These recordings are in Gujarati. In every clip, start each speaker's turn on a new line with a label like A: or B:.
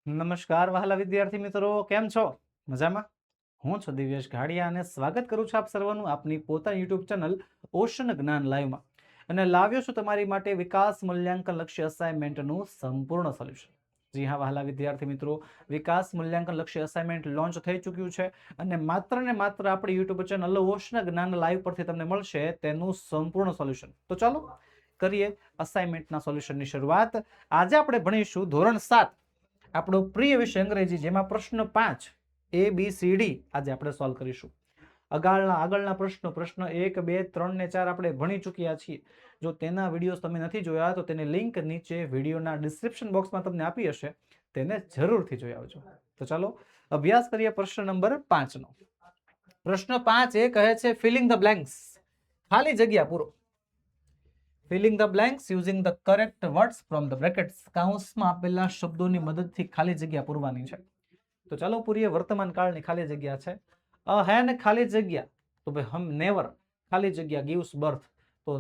A: નમસ્કાર વહાલા વિદ્યાર્થી મિત્રો, કેમ છો? મજામાં? હું છું દિવ્યેશ ઘાડિયા અને સ્વાગત કરું છું આપ સર્વનું આપની પોતાની યુટ્યુબ ચેનલ ઓશન જ્ઞાન લાઈવમાં. અને લાવ્યો છું તમારી માટે વિકાસ મૂલ્યાંકન લક્ષ્ય અસાઇનમેન્ટનું સંપૂર્ણ સોલ્યુશન. જી હા વહાલા વિદ્યાર્થી મિત્રો, વિકાસ મૂલ્યાંકન લક્ષ્ય અસાઇનમેન્ટ લોન્ચ થઈ ચૂક્યું છે અને માત્ર ને માત્ર આપણી યુટ્યુબ ચેનલ ઓશન જ્ઞાન લાઈવ પરથી તમને મળશે તેનું સંપૂર્ણ સોલ્યુશન. તો ચાલો કરીએ અસાઇનમેન્ટના સોલ્યુશનની શરૂઆત. આજે આપણે ભણીશું ધોરણ 7 આપણો પ્રિય વિષય અંગ્રેજી, જેમાં પ્રશ્ન 5 ABCD આજે આપણે સોલ્વ કરીશું. આગળના પ્રશ્ન 1, 2, 3 ને 4 આપણે ભણી ચૂક્યા છીએ. જો તેના વિડીયોઝ તમે નથી જોયા તો તેની લિંક નીચે વિડીયોના ડિસ્ક્રિપ્શન બોક્સમાં તમને આપી હશે, તેને જરૂરથી જોઈ આવજો. તો ચાલો અભ્યાસ કરીએ પ્રશ્ન નંબર 5 નો. પ્રશ્ન 5 એ કહે છે ફિલિંગ ધ બ્લેન્ક્સ, ખાલી જગ્યા પૂરો. Filling the blanks using the correct words from the brackets, કૌંસમાં આપેલા શબ્દોની મદદથી ખાલી જગ્યા પૂરવાની છે. તો ચાલો પૂરીએ. વર્તમાન કાળની ખાલી જગ્યા છે અ હેન ખાલી જગ્યા, તો ભાઈ હમ નેવર ખાલી જગ્યા ગિવ્સ બર્થ, તો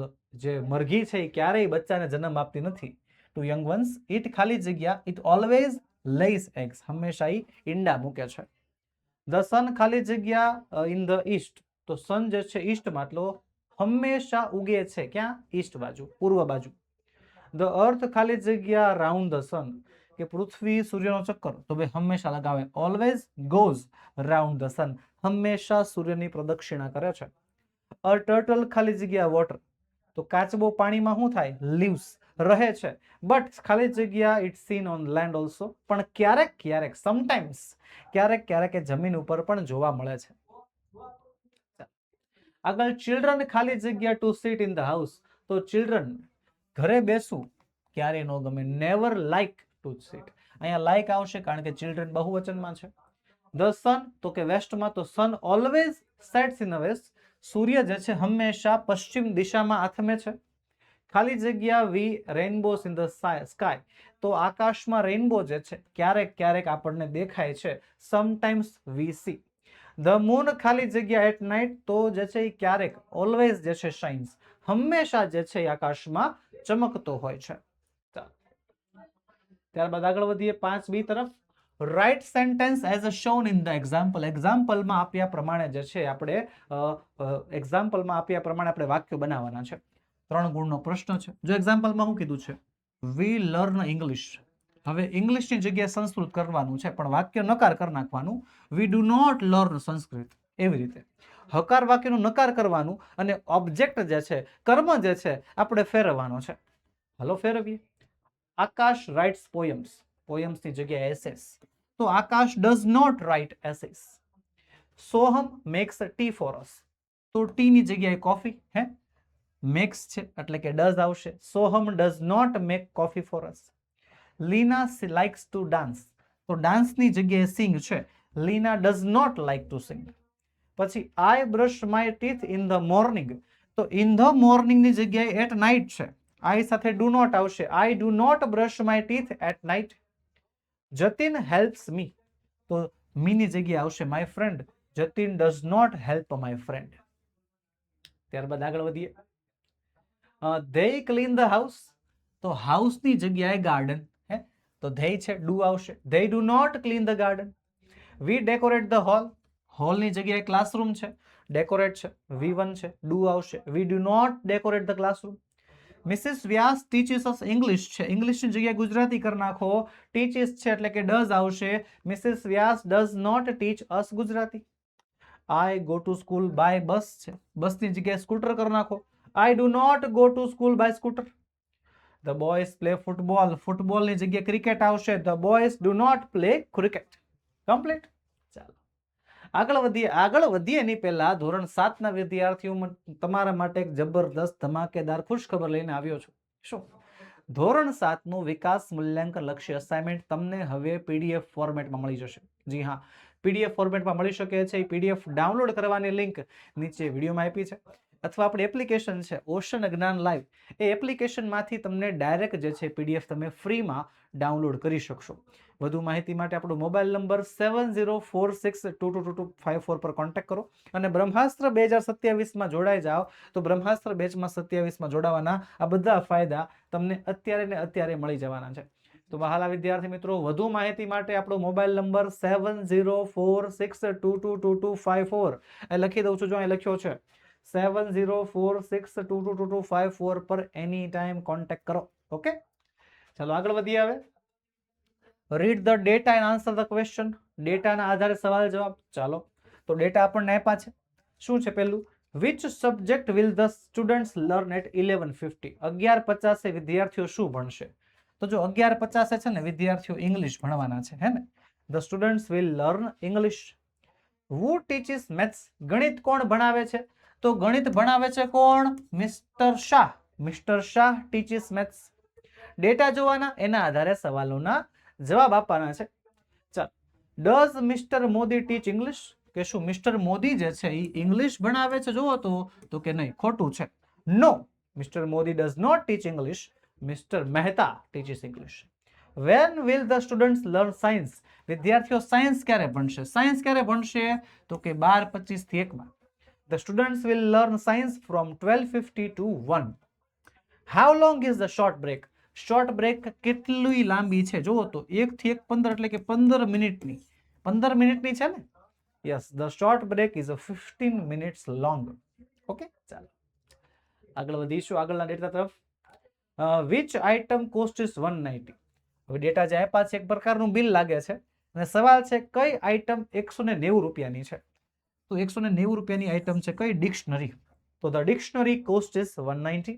A: જે મરઘી છે એ ક્યારેય બચ્ચાને જન્મ આપતી નથી. ટુ યંગ વન્સ ઇટ ખાલી જગ્યા ઇટ ઓલવેઝ લેઝ એગ્સ, હંમેશા ઈ ઈંડા મૂકે છે. ધ સન ખાલી જગ્યા ઇન ધ ઈસ્ટ, તો સન જે છે ઈસ્ટમાં, એટલો હંમેશા ઉગે છે ક્યાં? ઈસ્ટ બાજુ, પૂર્વ બાજુ. ધ અર્થ ખાલી જગ્યા રાઉન્ડ ધ સન, કે પૃથ્વી સૂર્યનો ચક્કર, તો ભાઈ હંમેશા લગાવે, always goes round the sun, હંમેશા સૂર્યની પ્રદક્ષિણા કરે છે. અ ટર્ટલ ખાલી જગ્યા વોટર, તો કાચબો પાણીમાં શું થાય? લીવ્સ, રહે છે. બટ ખાલી જગ્યા it scene on land also, પણ ક્યારેક ક્યારેક, સમટાઈમ્સ, ક્યારેક ક્યારેક એ જમીન ઉપર પણ જોવા મળે છે. આગળ ચિલ્ડ્રન ખાલી જગ્યા to sit in the house, તો ચિલ્ડ્રન ઘરે બેસવું ક્યારે ન ગમે, નેવર લાઈક ટુ સીટ. અહીંયા લાઈક આવશે કારણ કે ચિલ્ડ્રન બહુવચનમાં છે. ધ સન, તો કે વેસ્ટમાં, તો sun always sets in the west, સૂર્ય જે છે હંમેશા પશ્ચિમ દિશામાં આથમે છે. ખાલી જગ્યા we rainbows in the sky, તો આકાશમાં રેઇનબો જે છે ક્યારેક ક્યારેક આપણને દેખાય છે, sometimes we see. The moon ખાલી જગ્યા એટ નાઇટ, તો જે છે એ ક્યારેક, ઓલવેઝ જે છે શાઇન્સ, હંમેશા જે છે એ આકાશમાં ચમકતો હોય છે. ત્યારબાદ આગળ વધીએ 5B તરફ. Write sentence as shown in the example, એક્ઝામ્પલમાં આપ્યા પ્રમાણે જે છે આપણે આપણે વાક્યો બનાવવાના છે. 3 ગુણનો પ્રશ્ન છે. જો એક્ઝામ્પલમાં શું કીધું છે? We learn English. હવે ઇંગ્લિશની જગ્યાએ સંસ્કૃત કરવાનું છે, પણ વાક્ય નકાર કરી નાખવાનું. We do not learn Sanskrit, એવી રીતે. હકાર વાક્યનું નકાર કરવાનું અને ઓબ્જેક્ટ જે છે, કર્મ જે છે, આપણે ફેરવવાનો છે. હાલો ફેરવીએ. આકાશ રાઇટ્સ પોયમ્સ, પોયમ્સની જગ્યાએ એસેસ, તો Akash does not write essays. Soham makes tea for us, તો ટી ની જગ્યાએ કોફી, હે મેક્સ છે એટલે કે ડઝ આવશે. Soham does not make coffee for us. Leena likes to dance, તો ડાન્સની જગ્યાએ સિંગ છે, Leena does not like to sing. પછી I brush my teeth in the morning, તો ઇન ધ મોર્નિંગ ની જગ્યાએ એટ નાઇટ છે, આઈ સાથે ડુ નોટ આવશે, I do not brush my teeth at night. Jatin helps me, તો મી ની જગ્યાએ આવશે my friend, Jatin does not help my friend. ત્યારબાદ આગળ વધીએ. ધે ક્લીન ધ હાઉસ, તો હાઉસની જગ્યાએ ગાર્ડન, હે તો ધે છે, ડુ આવશે, they do not clean the garden. We decorate the hall, હોલની જગ્યાએ ક્લાસરૂમ છે, ડેકોરેટ છે, V1 છે, ડુ આવશે, we do not decorate the classroom. Mrs Vyas teaches us English છે, ઇંગ્લિશની જગ્યાએ ગુજરાતી કરી નાખો, ટીચિસ છે એટલે કે ડઝ આવશે, mrs Vyas does not teach us Gujarati. I go to school by bus છે, બસની જગ્યાએ સ્કૂટર કરી નાખો, I do not go to school by scooter. The boys play football, ફૂટબોલની જગ્યાએ ક્રિકેટ આવશે, the boys do not play cricket. Complete. ચાલો આગળ વધીએ એની પહેલા ધોરણ 7 ના વિદ્યાર્થીઓ તમારા માટે એક જબરદસ્ત ધમાકેદાર ખુશખબર લઈને આવ્યો છું. શું? ધોરણ 7 નું વિકાસ મૂલ્યાંકન લક્ષ્ય અસાઇનમેન્ટ તમને હવે PDF ફોર્મેટમાં મળી જશે. જી હા, PDF ફોર્મેટમાં મળી શકે છે. PDF ડાઉનલોડ કરવાની લિંક નીચે વિડીયોમાં આપી છે, અથવા આપણી એપ્લિકેશન છે ઓશન જ્ઞાન લાઈવ, એ એપ્લિકેશનમાંથી તમને ડાયરેક્ટ જે છે PDF તમે ફ્રીમાં ડાઉનલોડ કરી શકશો. વધુ માહિતી માટે આપણો મોબાઈલ નંબર 7046222254 પર કોન્ટેક્ટ કરો અને બ્રહ્માસ્ત્ર 2027માં જોડાઈ જાઓ. તો બ્રહ્માસ્ત્ર બેચમાં 27માં જોડાવાના આ બધા ફાયદા તમને અત્યારે ને અત્યારે મળી જવાના છે. તો વહાલા વિદ્યાર્થી મિત્રો, વધુ માહિતી માટે આપણો મોબાઈલ નંબર 7046222254 એ લખી દઉં છું, જો અહીં લખ્યો છે 7046222254 પર એની ટાઈમ કોન્ટેક્ટ કરો. ઓકે, ચાલો આગળ વધીએ. હવે read the data and answer the question. ડેટાના આધારે સવાલ જવાબ. ચાલો, તો ડેટા આપણને આપ્યા છે. શું છે પહેલું? Which subject will the students learn at 11:50? 11:50 વિદ્યાર્થીઓ શું ભણશે? તો જો 11:50 છે ને વિદ્યાર્થીઓ ઇંગ્લિશ ભણવાના છે, હે ને? The students will learn English. Who teaches maths? ગણિત કોણ ભણાવે છે? તો ગણિત ભણાવે છે કોણ? Mister Shah. Mister Shah teaches maths. Data જોવાના, એના આધારે સવાલોના જવાબ આપવાના છે. ચાલ, does mister Modi teach English? કે શું મિસ્ટર મોદી જે છે એ ઇંગ્લિશ ભણાવે છે? જોવો તો કે નહીં, ખોટું છે. No, mister Modi does not teach English. Mister Mehta teaches English. When will the students learn science? વિદ્યાર્થીઓ સાયન્સ ક્યારે ભણશે? સાયન્સ ક્યારે ભણશે? તો કે 12:25 થી 1 માં. The students will learn science from 12:50 to 1. How long is the short break? Short break કેટલી લાંબી છે? જોવો તો 1 થી 1:15 એટલે કે 15 મિનિટની. 15 મિનિટની છે ને? Yes, the short break is 15 minutes long. Okay, ચાલો આગળ વધીશું આગળના ડેટા તરફ. Which item cost is 190? હવે ડેટા જે આપ્યા છે એક પ્રકારનું બિલ લાગે છે અને સવાલ છે કઈ આઇટમ 190 રૂપિયાની છે? તો 190 રૂપિયાની આઇટમ છે કઈ? ડિક્શનરી. તો the dictionary cost is 190.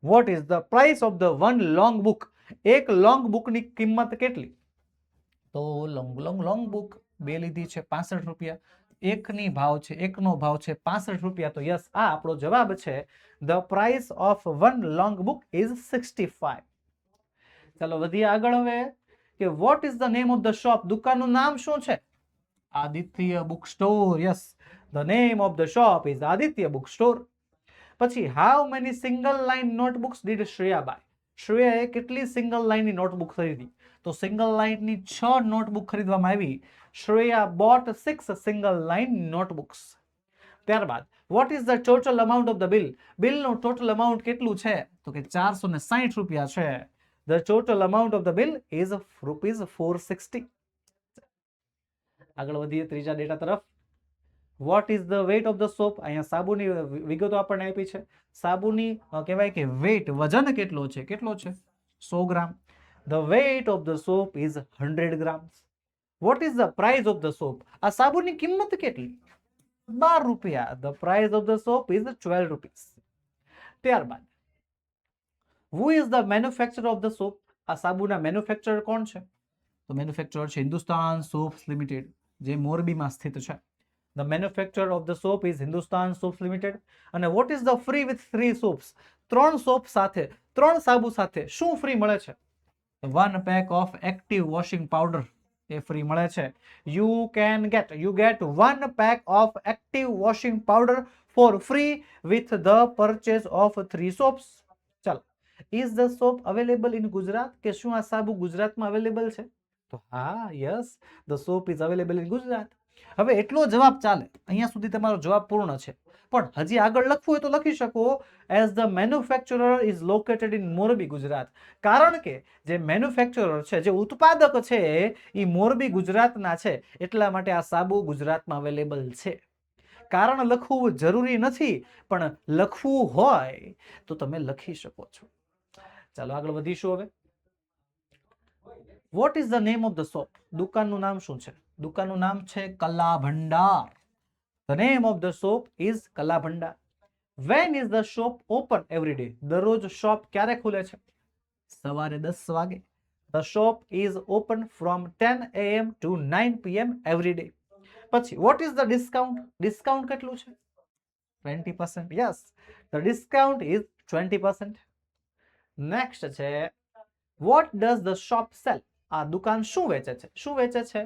A: Vote is the price of the one long book? એક લોંગ બુકની કિંમત કેટલી? તો લોંગ બુક બે લીધી છે 65 રૂપિયા. એકની ભાવ છે, એકનો ભાવ છે 65 રૂપિયા. તો યસ, આ આપણો જવાબ છે. The price of one long book is 65. ચાલો વધીએ આગળ. હવે કે what is the name of the shop? દુકાનનું નામ શું છે? Aditya book store. Yes, the name of the shop is Aditya book store. પછી how many single line notebooks did Shreya buy? શ્રેયાએ કેટલી સિંગલ લાઇનની નોટબુક ખરીદી? તો સિંગલ લાઇનની 6 નોટબુક ખરીદવામાં આવી. Shreya bought 6 single line notebooks. ત્યારબાદ what is the total amount of the bill? બિલનું ટોટલ અમાઉન્ટ કેટલું છે? તો કે 460 રૂપિયા છે. The total amount of the bill is ₹460. આગળ વધીએ ત્રીજા ડેટા તરફ. What is the weight of the soap? અહીંયા સાબુની વિગતો આપણને આપી છે. સાબુની કહેવાય કે વેઇટ, વજન કેટલો છે? કેટલો છે? 100 gram. The weight of the soap is 100 grams. What is the price of the soap? આ સાબુની કિંમત કેટલી? 12 રૂપિયા. The price of the soap is 12 rupees. ત્યારબાદ who is the manufacturer of the soap? આ સાબુના મેન્યુફેક્ચરર કોણ છે? તો મેન્યુફેક્ચરર છે હિન્દુસ્તાન સોપ્સ લિમિટેડ, જે મોરબીમાં સ્થિત છે. The manufacturer of the soap is Hindustan soaps limited. અને what is the free with 3 soaps? 3 soap સાથે, 3 સાબુ સાથે શું ફ્રી મળે છે? 1 pack of active washing powder એ ફ્રી મળે છે. You get 1 pack of active washing powder for free with the purchase of 3 soaps. ચાલો, is the soap available in Gujarat? કે શું આ સાબુ ગુજરાતમાં અવેલેબલ છે? તો હા, yes, the soap is available in Gujarat. હવે એટલો જવાબ ચાલે, અહીંયા સુધી તમારો જવાબ પૂર્ણ છે. પણ હજી આગળ લખવું હોય તો લખી શકો as the manufacturer is located in Morbi, Gujarat. કારણ કે જે મેન્યુફેક્ચરર છે, જે ઉત્પાદક છે એ મોરબી ગુજરાતના છે, એટલા માટે આ સાબુ ગુજરાતમાં અવેલેબલ છે. કારણ લખવું જરૂરી નથી, પણ લખવું હોય તો તમે લખી શકો છો. ચાલો આગળ વધીશું. હવે what is the name of the shop? દુકાનનું નામ શું છે? દુકાનનું નામ છે Kala Bhandar. The name of the shop is Kala Bhandar. When is the shop open every day? દરરોજ શોપ ક્યારે ખુલે છે? સવારે 10 વાગે. The shop is open from 10 AM to 9 PM every day. પછી what is the discount? Discount કેટલું છે? 20%. Yes, the discount is 20%. Next છે what does the shop sell? આ દુકાન શું વેચે છે? શું વેચે છે?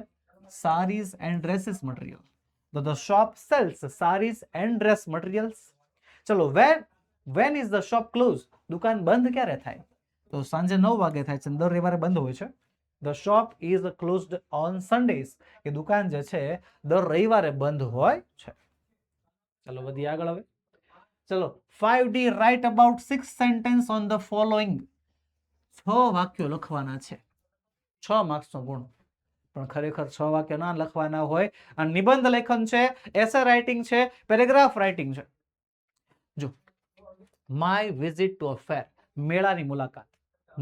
A: Saris and dresses material. તો the shop sells saris and dress materials. ચલો, when is the shop close? દુકાન બંધ ક્યારે થાય? તો સાંજે 9 વાગે થાય છે, દર રવિવારે બંધ હોય છે. The shop is closed on Sundays. કે દુકાન જે છે દર રવિવારે બંધ હોય છે. ચલો વધીએ આગળ. હવે ચલો 5D write about 6 sentence on the following. 6 વાક્યો લખવાના છે. 6 માર્ક્સનો ગુણ. પણ ખરેખર 6 વાક્ય ના લખવાના હોય. અને નિબંધ લેખન છે, એસે રાઇટિંગ છે, પેરેગ્રાફ રાઇટિંગ છે. જો માય વિઝિટ ટુ અ ફેર, મેળાની મુલાકાત.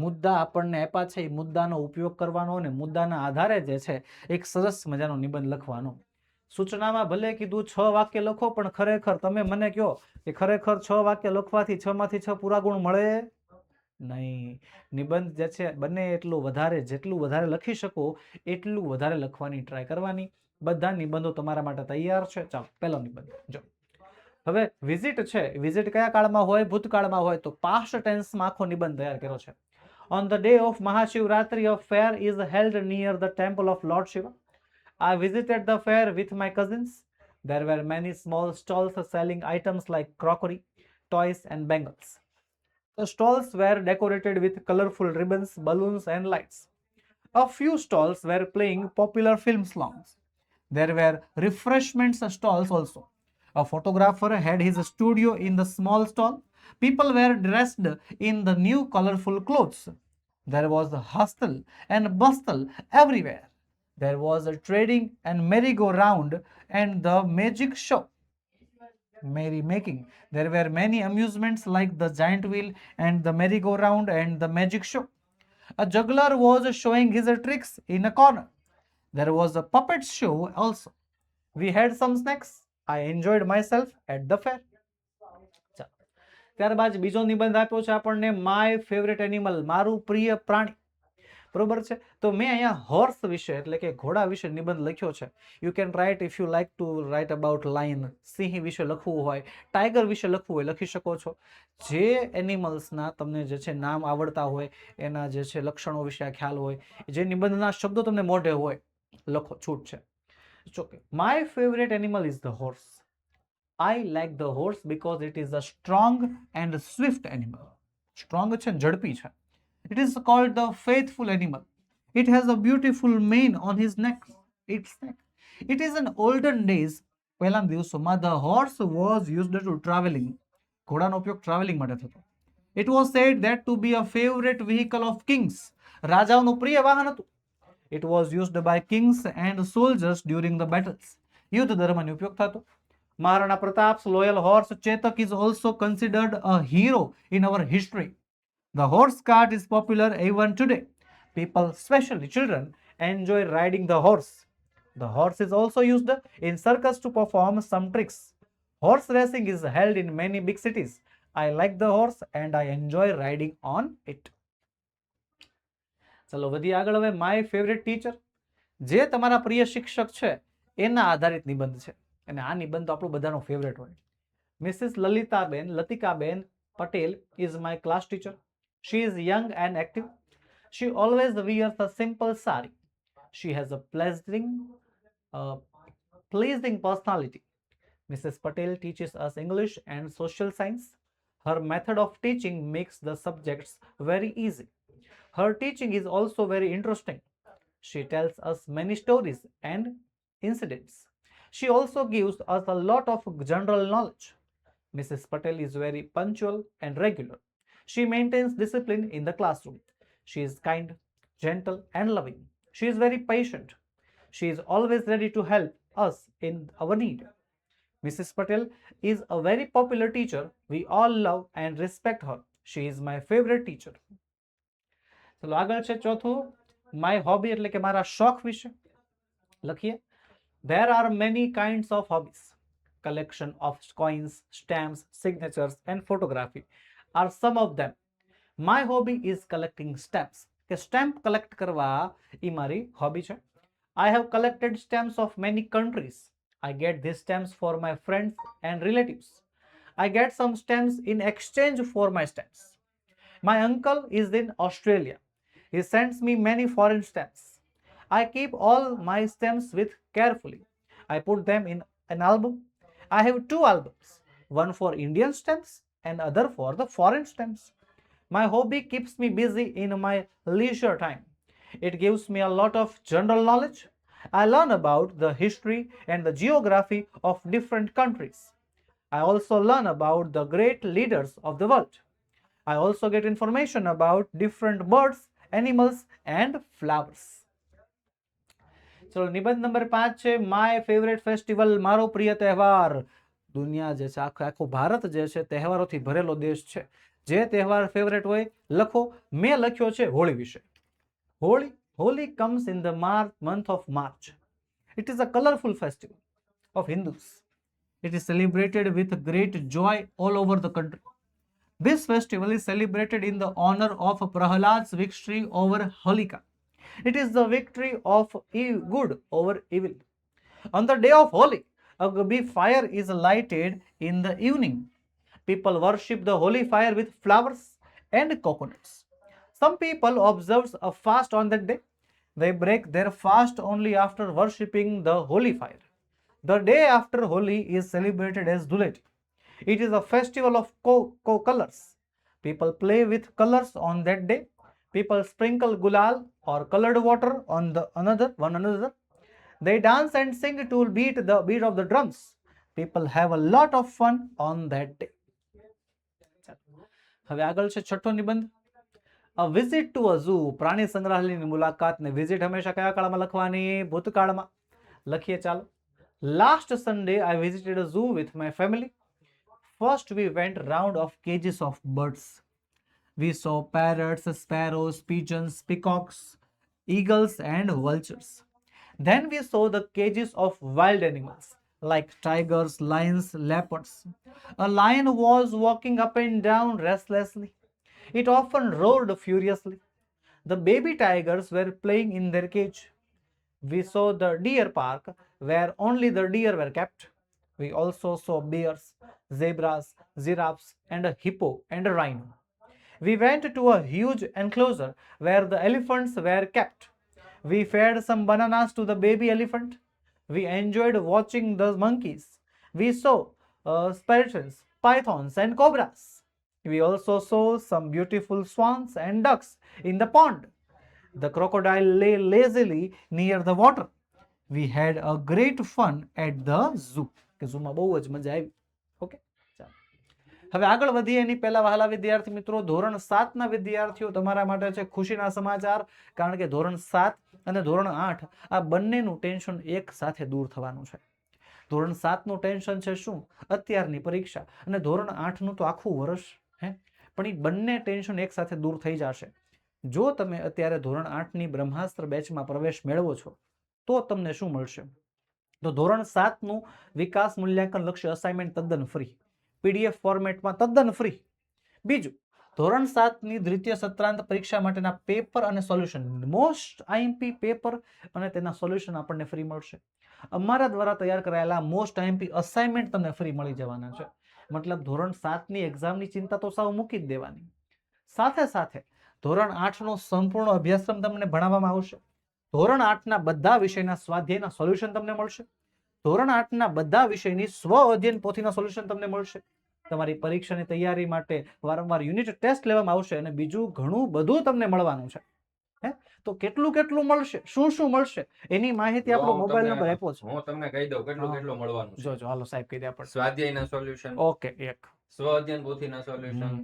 A: મુદ્દા આપણને આપ્યા છે, એ મુદ્દાનો ઉપયોગ કરવાનો અને મુદ્દાના આધારે જે છે એક સરસ મજાનો નિબંધ લખવાનો. સૂચનામાં ભલે કીધું 6 વાક્ય લખો, પણ ખરેખર તમે મને કહો કે ખરેખર 6 વાક્ય લખવાથી 6 માંથી 6 પૂરા ગુણ મળે નહીં. નિબંધ જે છે બને એટલું વધારે, જેટલું વધારે લખી શકો એટલું વધારે લખવાની ટ્રાય કરવાની. બધા નિબંધો તમારા માટે તૈયાર છે. ચાલો પહેલો નિબંધ જો. હવે વિઝિટ છે, વિઝિટ કયા કાળમાં હોય? ભૂતકાળમાં હોય તો પાસ્ટ ટેન્સમાં આખો નિબંધ તૈયાર કર્યો છે. On the day of Mahashivratri, a fair is held near the temple of Lord Shiva. I visited the fair with my cousins. There were many small stalls selling items like crockery, toys and bangles. The stalls were decorated with colorful ribbons, balloons and lights. A few stalls were playing popular film songs. There were refreshments stalls also. A photographer had his studio in the small stall. People were dressed in the new colorful clothes. There was hustle and bustle everywhere. There was a trading and merry-go-round and the magic show. Merry-making. There were many amusements like the giant wheel and the merry-go-round and the magic show. A juggler was showing his tricks in a corner. There was a puppet show also. We had some snacks. I enjoyed myself at the fair. ત્યારબાદ બીજો નિબંધ આપ્યો છે આપણને, માય ફેવરેટ એનિમલ, મારું પ્રિય પ્રાણી. બરોબર છે. તો મેં અહીંયા હોર્સ વિશે એટલે કે ઘોડા વિશે નિબંધ લખ્યો છે. You can write if you like to write about lion, સિંહ વિશે લખવું હોય, ટાઈગર વિશે લખવું હોય લખી શકો છો. જે એનિમલ્સના તમને જે છે નામ આવડતા હોય, એના જે છે લક્ષણો વિશે ખ્યાલ હોય, જે નિબંધના શબ્દો તમને મોઢે હોય, લખો, છૂટ છે. Okay. My favorite animal is the horse. I like the horse because it is a strong and swift animal. Strong છે, ઝડપી છે. It is called the faithful animal. It has a beautiful mane on his neck. Its neck. It is in olden days, પહેલા દિવસોમાં, the horse was used to traveling. ઘોડાનો ઉપયોગ ટ્રાવેલિંગ માટે થતો. It was said that to be a favorite vehicle of kings. રાજાઓનું પ્રિય વાહન હતું. It was used by kings and soldiers during the battles. યુદ્ધ દરમિયાન ઉપયોગ થતો. Maharana Pratap's loyal horse Chetak is also considered a hero in our history. The horse cart is popular even today. People, especially children, enjoy riding the horse. The horse is also used in circus to perform some tricks. Horse racing is held in many big cities. I like the horse and I enjoy riding on it. ચલો વધી આગળ. હવે માય ફેવરેટ ટીચર, જે તમારા પ્રિય શિક્ષક છે એના આધારિત નિબંધ છે. અને આ નિબંધ આપણો બધાનો ફેવરેટ હોય. Mrs Latikaben Patel is my class teacher. She is young and active. She always wears a simple sari. She has a pleasing personality. Mrs. Patel teaches us English and social science. Her method of teaching makes the subjects very easy. Her teaching is also very interesting. She tells us many stories and incidents. She also gives us a lot of general knowledge. Mrs. Patel is very punctual and regular. She maintains discipline in the classroom. She is kind, gentle, and loving. She is very patient. She is always ready to help us in our need. Mrs. Patel is a very popular teacher. We all love and respect her. She is my favorite teacher. ચલો આગળ છે ચોથું, માય હોબી એટલે કે મારા શોખ વિશે લખીએ. There are many kinds of hobbies. Collection of coins, stamps, signatures and photography are some of them. My hobby is collecting stamps. કે સ્ટેમ્પ કલેક્ટ કરવા એ મારી હોબી છે. I have collected stamps of many countries. I get these stamps for my friends and relatives. I get some stamps in exchange for my stamps. My uncle is in Australia. He sends me many foreign stamps. I keep all my stamps with carefully. I put them in an album. I have 2 albums, one for Indian stamps and other for the foreign stamps. My hobby keeps me busy in my leisure time. It gives me a lot of general knowledge. I learn about the history and the geography of different countries. I also learn about the great leaders of the world. I also get information about different birds animals and flowers. ચલો નિબંધ નંબર 5 છે માય ફેવરેટ ફેસ્ટિવલ, મારો પ્રિય તહેવાર. દુનિયા જે છે આખો ભારત જે છે તહેવારોથી ભરેલો દેશ છે. જે તહેવાર ફેવરેટ હોય લખો. મેં લખ્યો છે હોળી વિશે. Holi comes in the month of March. It is a colorful festival of Hindus. It is celebrated with great joy all over the country. This festival is celebrated in the honor of Prahlad's victory over Holika. It is the victory of good over evil. On the day of Holi, a big fire is lighted in the evening. People worship the holy fire with flowers and coconuts. Some people observe a fast on that day. They break their fast only after worshipping the holy fire. The day after Holi is celebrated as Dhuleti. It is a festival of colors. People play with colors on that day. People sprinkle gulal or colored water on one another. They dance and sing to beat the beat of the drums. People have a lot of fun on that day. હવે આગળ છે છઠ્ઠો નિબંધ. A visit to a zoo, પ્રાણી સંગ્રહાલયની મુલાકાત. ને વિઝિટ હંમેશા કયા કાળમાં લખવાની? ભૂતકાળમાં. લખીએ ચાલો. Last Sunday I visited a zoo with my family. First we went round of cages of birds. We saw parrots, sparrows, pigeons, peacocks, eagles and vultures. Then we saw the cages of wild animals like tigers, lions, leopards. A lion was walking up and down restlessly. It often roared furiously. The baby tigers were playing in their cage. We saw the deer park where only the deer were kept. We also saw bears, zebras, giraffes and a hippo and a rhino. We went to a huge enclosure where the elephants were kept. We fed some bananas to the baby elephant. We enjoyed watching the monkeys. We saw sparrows, pythons and cobras. We also saw some beautiful swans and ducks in the pond. The crocodile lay lazily near the water. We had a great fun at the zoo. કે ઝૂમાં બહુ જ મજા આવી. ઓકે, ચાલો હવે આગળ વધીએ એની પહેલા વહાલા વિદ્યાર્થી મિત્રો, ધોરણ 7 ના વિદ્યાર્થીઓ તમારા માટે છે ખુશીના સમાચાર. કારણ કે ધોરણ 7 અને ધોરણ 8 આ બંનેનું ટેન્શન એક સાથે દૂર થવાનું છે. ધોરણ 7 નું ટેન્શન છે શું? અત્યારની પરીક્ષા. અને ધોરણ 8 નું તો આખું વર્ષ. પણ એ બંને ટેન્શન એક સાથે દૂર થઈ જશે જો તમે અત્યારે ધોરણ 8 ની બ્રહ્માસ્ત્ર બેચમાં પ્રવેશ મેળવો છો. તો તમને શું મળશે? તો ધોરણ 7 નું વિકાસ મૂલ્યાંકન લક્ષ્ય અસાઇનમેન્ટ તદ્દન ફ્રી, પીડીએફ ફોર્મેટમાં તદ્દન ફ્રી. બીજું, ધોરણ 7 ની દ્વિતીય સત્રાંત પરીક્ષા માટેના પેપર અને સોલ્યુશન, મોસ્ટ આઈએમપી પેપર અને તેના સોલ્યુશન આપણને ફ્રી મળશે. અમારા દ્વારા તૈયાર કરાયેલા મોસ્ટ આઈએમપી અસાઇનમેન્ટ તમને ફ્રી મળી જવાના છે. મતલબ ધોરણ 7 ની એક્ઝામની ચિંતા તો સાવ મૂકી જ દેવાની. સાથે સાથે ધોરણ 8 નો સંપૂર્ણ અભ્યાસક્રમ તમને ભણાવવામાં આવશે. ધોરણ 8 ના બધા વિષયના સ્વાધ્યાયના સોલ્યુશન તમને મળશે. ધોરણ 8 ના બધા વિષયની સ્વ અધ્યયન પોથીના સોલ્યુશન તમને મળશે. તમારી પરીક્ષાની તૈયારી માટે વારંવાર યુનિટ ટેસ્ટ લેવામાં આવશે અને બીજું ઘણું બધું તમને મળવાનું છે. તો કેટલું મળશે, શું મળશે એની માહિતી આપણો મોબાઈલ નંબર આપ્યો છે.
B: હું તમને કહી દઉં કેટલું મળવાનું છે.
A: જો હાલો સાહેબ કહી દે આપણે.
B: સ્વાધ્યાયના સોલ્યુશન,
A: ઓકે, એક
B: સ્વ અધ્યયન પોથીના સોલ્યુશન,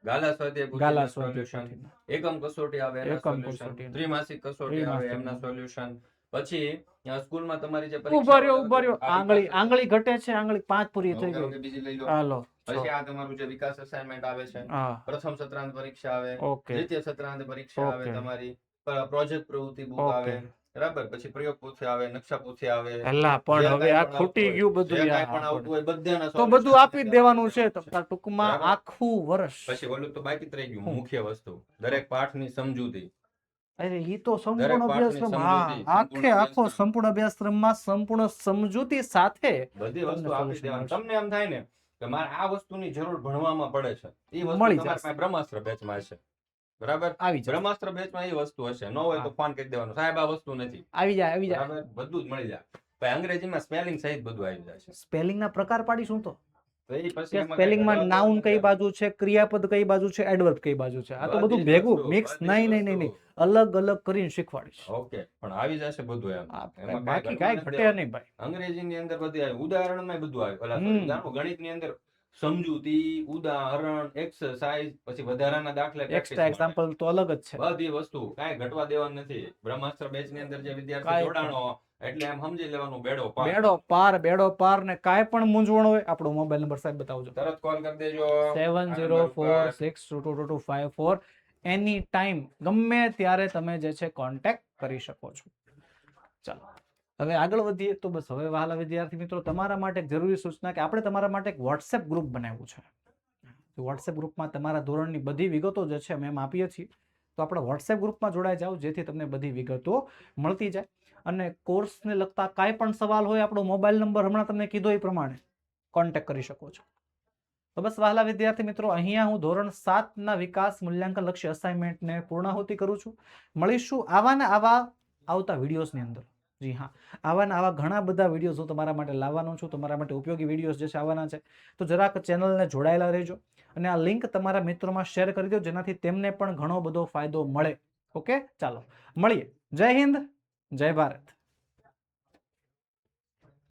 B: ગાલા સ્વાધ્યાય સોલ્યુશન, એકમ કસોટી આવે એના સોલ્યુશન, ત્રિમાસિક કસોટી આવે એમના સોલ્યુશન. પછી સ્કૂલમાં તમારી જે
A: ઉભર્યો આંગળી ઘટે છે, આંગળી 5 પૂરી થઈ ગઈ.
B: બીજી લઈ લો.
A: હાલો,
B: પછી આ તમારું જે વિકાસ અસાઇનમેન્ટ આવે છે, પ્રથમ સત્રાંત પરીક્ષા આવે,
A: ઓકે,
B: દ્વિતીય સત્રાંત પરીક્ષા આવે, તમારી પ્રોજેક્ટ પ્રવૃત્તિ બુક આવે, બરાબર. પછી પ્રયોગ પોથી આવે, નકશા પોથી આવે.
A: એલા પણ હવે આ ખૂટી ગયું બધું.
B: કાંઈ પણ આવતું હોય બધાના
A: તો બધું આપી જ દેવાનું છે ટૂંકમાં આખું વર્ષ.
B: પછી ઓલું તો બાકી જ રહી ગયું, મુખ્ય વસ્તુ દરેક પાઠની સમજૂતી.
A: અરે ઈ તો સંપૂર્ણ અભ્યાસક્રમ, આખો સંપૂર્ણ અભ્યાસક્રમમાં સંપૂર્ણ સમજૂતી સાથે
B: બધી વસ્તુ આપી દેવાની. તમને એમ થાય ને કે મારે આ વસ્તુની જરૂર ભણવામાં પડે છે, એ વસ્તુ
A: મળી
B: તમારી પાસે બ્રહ્માસ્ત્ર બેચમાં હશે. બરાબર, બ્રહ્માસ્ત્ર બેચમાં એ વસ્તુ હશે. ન હોય તો ફોન કરી દેવાનો, સાહેબ આ વસ્તુ નથી.
A: આવી જાય.
B: બરાબર, બધું જ મળી જાય. ભાઈ અંગ્રેજીમાં સ્પેલિંગ સહિત બધું આવી જાય છે.
A: સ્પેલિંગ ના પ્રકાર પાડીશું તો સ્પેલિંગમાં નાઉન કઈ બાજુ છે, ક્રિયાપદ કઈ બાજુ છે, એડવર્બ કઈ બાજુ છે, આ તો બધું ભેગું મિક્સ નહીં અલગ કરીને શીખવાડીશ.
B: ઓકે, પણ આવી જશે બધું એમ.
A: બાકી કાઈ ઘટે નહીં ભાઈ.
B: અંગ્રેજીની અંદર બધી આવે, ઉદાહરણમાં બધું આવે. ગણિતની અંદર સમજૂતી, ઉદાહરણ, એક્સરસાઇઝ, પછી વધારાના દાખલા
A: એક્સ્ટ્રા એક્ઝામ્પલ તો અલગ જ છે.
B: બધી વસ્તુ કાંઈ ઘટવા દેવાનું નથી. બ્રહ્માસ્ત્ર બેચ ની અંદર જે વિદ્યાર્થી
A: કાંઈ
B: જોડાણો એટલે એમ સમજી લેવાનું બેડો પાર.
A: બેડો પાર ને કાંઈ પણ મૂંઝવણ હોય આપણો મોબાઈલ નંબર સાહેબ બતાવજો.
B: તરત કોલ કરી દેજો.
A: 7046222254 એની ટાઈમ ગમે ત્યારે તમે જે છે કોન્ટેક્ટ કરી શકો છો. ચાલો હવે આગળ વધીએ તો બસ હવે વહાલા વિદ્યાર્થી મિત્રો તમારા માટે એક જરૂરી સૂચના કે આપણે તમારા માટે એક વોટ્સએપ ગ્રુપ બનાવ્યું છે. વોટ્સએપ ગ્રુપમાં તમારા ધોરણની બધી વિગતો જે છે અમે એમ આપીએ છીએ. તો આપણે વોટ્સએપ ગ્રુપમાં જોડાઈ જાઓ જેથી તમને બધી વિગતો મળતી જાય. અને કોર્સને લગતા કાંઈ પણ સવાલ હોય આપણો મોબાઈલ નંબર હમણાં તમને કીધો એ પ્રમાણે કોન્ટેક્ટ કરી શકો છો. તો બસ વહાલા વિદ્યાર્થી મિત્રો અહીંયા હું ધોરણ 7ના વિકાસ મૂલ્યાંકન લક્ષ્ય અસાઇનમેન્ટને પૂર્ણાહુતિ કરું છું. મળીશું આવા આવતા વિડીયોઝની અંદર. જી હા, આવા ઘણા બધા વિડીયોઝ હું તમારા માટે લાવવાનો છું. તમારા માટે ઉપયોગી વિડીયોઝ જે છે આવવાના છે. તો જરાક ચેનલને જોડાયેલા રહેજો અને આ લિંક તમારા મિત્રોમાં શેર કરી દો જેનાથી તેમને પણ ઘણો બધો ફાયદો મળે. ઓકે, ચાલો મળીએ. જય હિન્દ, જય ભારત.